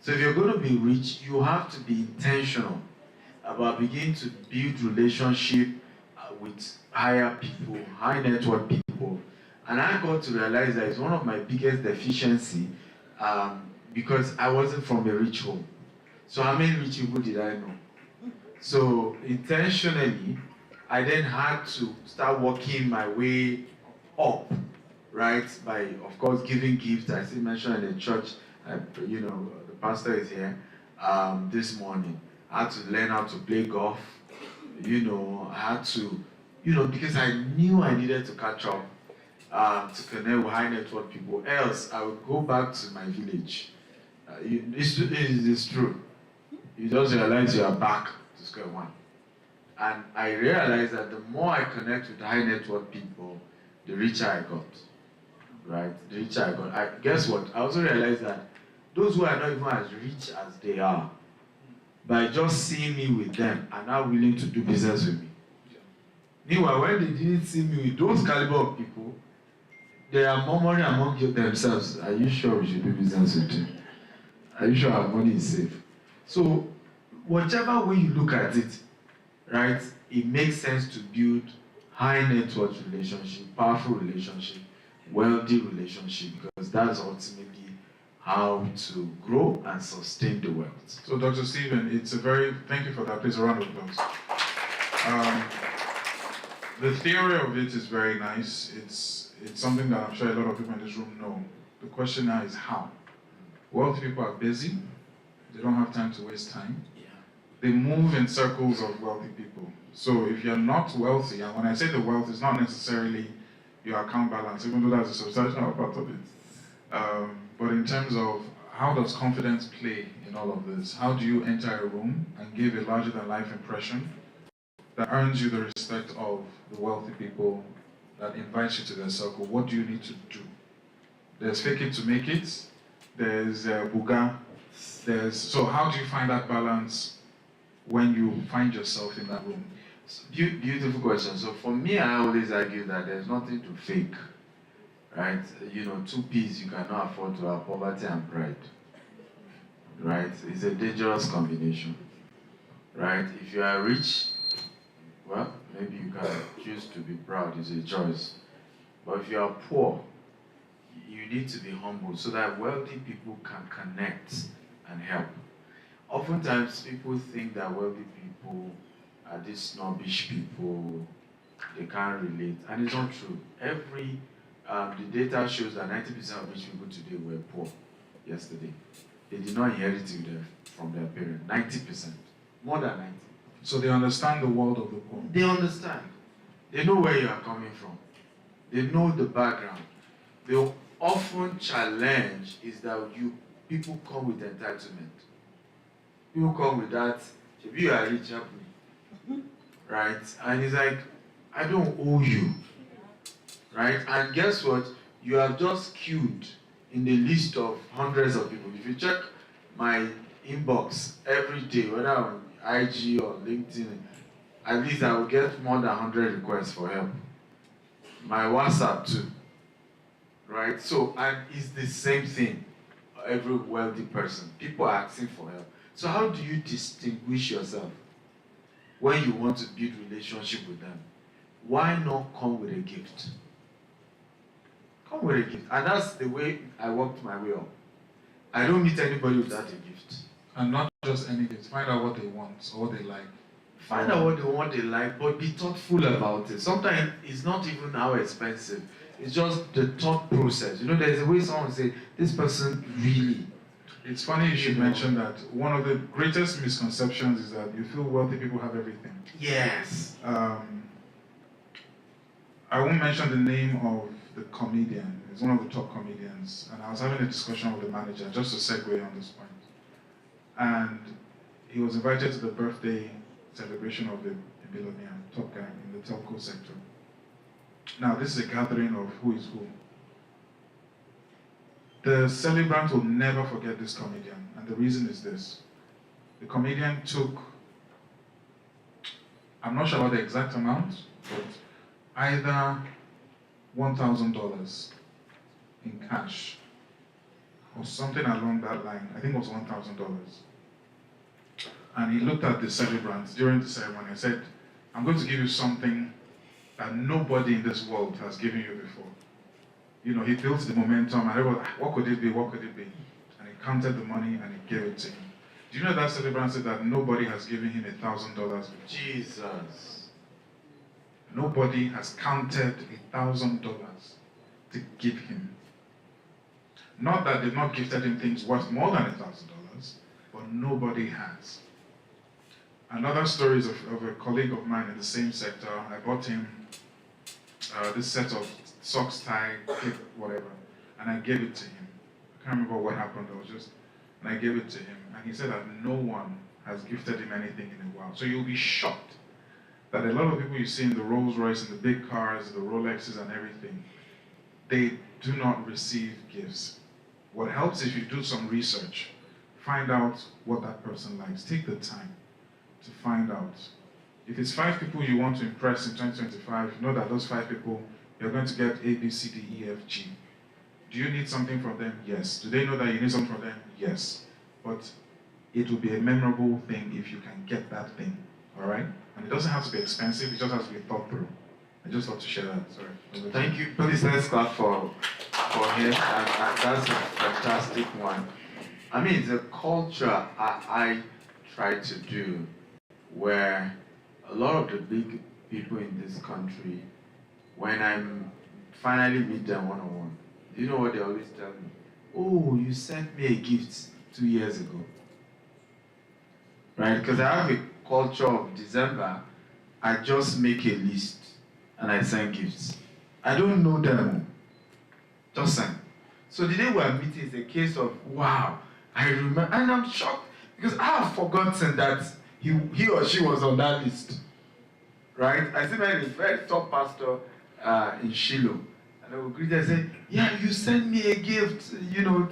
So if you're going to be rich, you have to be intentional about beginning to build relationship with higher people, high net worth people. And I got to realize that it's one of my biggest deficiency because I wasn't from a rich home. So how many rich people did I know? So intentionally, I then had to start working my way up, right? By, of course, giving gifts. I still mentioned in the church, the pastor is here this morning. I had to learn how to play golf. I had to, because I knew I needed to catch up to connect with high net worth people. Else, I would go back to my village. It's true. You just realize you are back to square one. And I realized that the more I connect with high net worth people, the richer I got. Right? The richer I got. Guess what? I also realized that those who are not even as rich as they are, by just seeing me with them, are now willing to do business with me. Meanwhile, when they didn't see me with those caliber of people, they are murmuring among themselves. Are you sure we should do business with you? Are you sure our money is safe? So, whichever way you look at it, right, it makes sense to build high net worth relationship, powerful relationship, wealthy relationship, because that's ultimately how to grow and sustain the wealth. So, Dr. Stephen, thank you for that. Please, a round of applause. The theory of it is very nice. It's something that I'm sure a lot of people in this room know. The question now is how. Wealthy people are busy. They don't have time to waste time. Yeah. They move in circles of wealthy people. So if you're not wealthy, and when I say the wealth, it's not necessarily your account balance, even though that's a substantial part of it. But in terms of how does confidence play in all of this? How do you enter a room and give a larger-than-life impression that earns you the respect of the wealthy people, that invites you to their circle? What do you need to do? There's fake it to make it. There's buga. So how do you find that balance when you find yourself in that room? Beautiful question. So for me, I always argue that there's nothing to fake, right? Two P's you cannot afford to have: poverty and pride, right? It's a dangerous combination, right? If you are rich, well, maybe you can choose to be proud, it's a choice. But if you are poor, you need to be humble so that wealthy people can connect and help. Oftentimes, people think that wealthy people are these snobbish people, they can't relate, and it's not true. The data shows that 90% of rich people today were poor yesterday. They did not inherit it from their parents. 90%, more than 90%. So they understand the world of the poor. They understand. They know where you are coming from. They know the background. The often challenge is that people come with entitlement. People come with that, if you are rich, help me. Right? And it's like, I don't owe you. Right? And guess what? You have just queued in the list of hundreds of people. If you check my inbox every day, whether on IG or LinkedIn, at least I will get more than 100 requests for help. My WhatsApp too. Right? So, and it's the same thing. Every wealthy person, people are asking for help. So how do you distinguish yourself when you want to build relationship with them? Why not come with a gift? Come with a gift. And that's the way I worked my way up. I don't meet anybody without a gift. And not just any gift. Find out what they want or what they like. Find out what they want, they like, but be thoughtful about it. Sometimes it's not even how expensive. It's just the thought process. You know, there's a way someone say, this person really. It's funny you should mention that. One of the greatest misconceptions is that you feel wealthy people have everything. Yes. I won't mention the name of the comedian. He's one of the top comedians. And I was having a discussion with the manager, just to segue on this point. And he was invited to the birthday celebration of the billionaire, top guy in the telco sector. Now, this is a gathering of who is who. The celebrant will never forget this comedian, and the reason is this. The comedian took, I'm not sure about the exact amount, but either $1,000 in cash or something along that line. I think it was $1,000. And he looked at the celebrant during the ceremony and said, I'm going to give you something that nobody in this world has given you before. You know, he built the momentum and everyone, what could it be, what could it be? And he counted the money and he gave it to him. Do you know that celebrant said that nobody has given him $1,000 before? Jesus. Nobody has counted $1,000 to give him. Not that they've not gifted him things worth more than $1,000, but nobody has. Another story is of a colleague of mine in the same sector. I bought him this set of socks, tie, clip, whatever, and I gave it to him. I can't remember what happened. And I gave it to him, and he said that no one has gifted him anything in a while. So you'll be shocked that a lot of people you see in the Rolls Royce and the big cars, the Rolexes and everything, they do not receive gifts. What helps if you do some research, find out what that person likes. Take the time to find out. If it's 5 people you want to impress in 2025, know that those 5 people, you're going to get A, B, C, D, E, F, G. Do you need something from them? Yes. Do they know that you need something from them? Yes. But it will be a memorable thing if you can get that thing, all right? And it doesn't have to be expensive, it just has to be thought through. I just thought to share that, sorry. Thank you. Please let's clap for him. And that's a fantastic one. I mean, it's a culture I try to do where a lot of the big people in this country, when I finally meet them one-on-one, you know what they always tell me? Oh, you sent me a gift 2 years ago. Right? Because I have a culture of December, I just make a list and I send gifts. I don't know them. Just send. So the day we are meeting is a case of, wow, I remember, and I'm shocked because I have forgotten that he or she was on that list. Right? I see my very top pastor in Shiloh, and I will greet her and say, yeah, you sent me a gift, you know.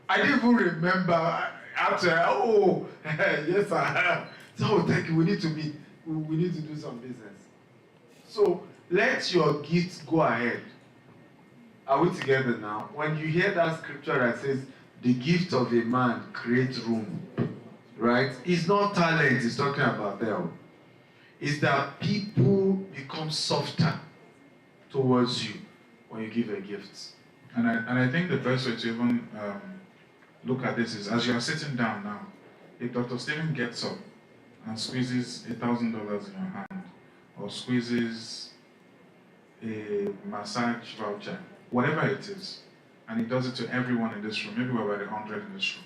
I didn't even remember. After, oh, yes, I have. So thank you, we need to meet. We need to do some business. So let your gifts go ahead. Are we together now? When you hear that scripture that says, the gift of a man creates room, right? It's not talent it's talking about there. It's that people become softer towards you when you give a gift. And I think the best way to even look at this is, as you are sitting down now, if Dr. Stephen gets up and squeezes $1,000 in your hand, or squeezes a massage voucher, whatever it is, and he does it to everyone in this room, maybe we're about 100 in this room,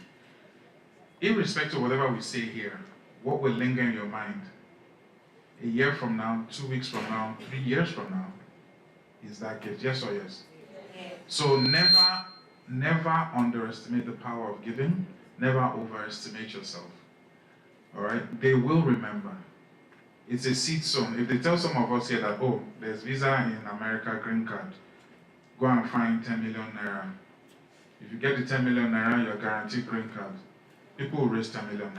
irrespective of whatever we say here, what will linger in your mind a year from now, 2 weeks from now, 3 years from now, is that gift, yes or yes? So never underestimate the power of giving, never overestimate yourself, all right? They will remember. It's a seed sown. If they tell some of us here that, oh, there's visa in America, green card, go and find 10 million naira. If you get the 10 million naira, you're guaranteed green card. People will raise 10 million naira.